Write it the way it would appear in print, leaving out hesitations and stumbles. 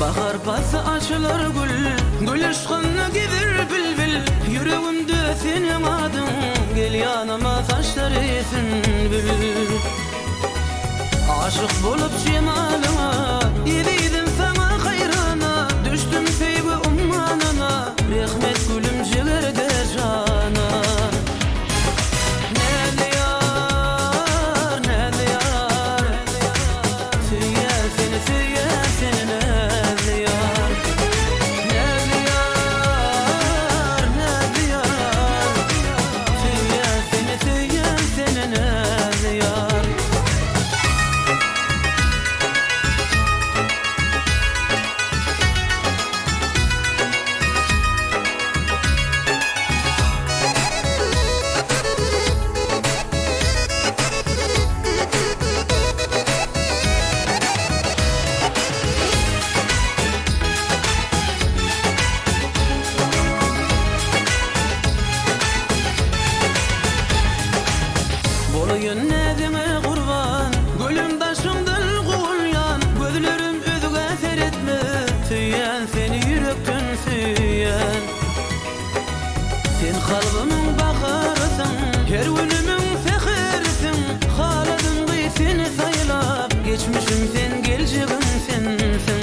Bahar pası açılır gül aşkını gider bülbül. Yüreğimde senin adın, gel yanıma taşlar esin bülbül. Aşık bolup cemalına, yediydim sana hayrana. Düştüm sevgi ummanına, rahmet gülüm jigerde cana. Yönledime kurban, gülüm taşımdır kulyan. Gözlerim özüge seyretme, süyen seni yürekten süyen. Sen kalbimin bakarısın, her günümün seherisin. Haladım seni saylap, geçmişim sen, geleceğim sen.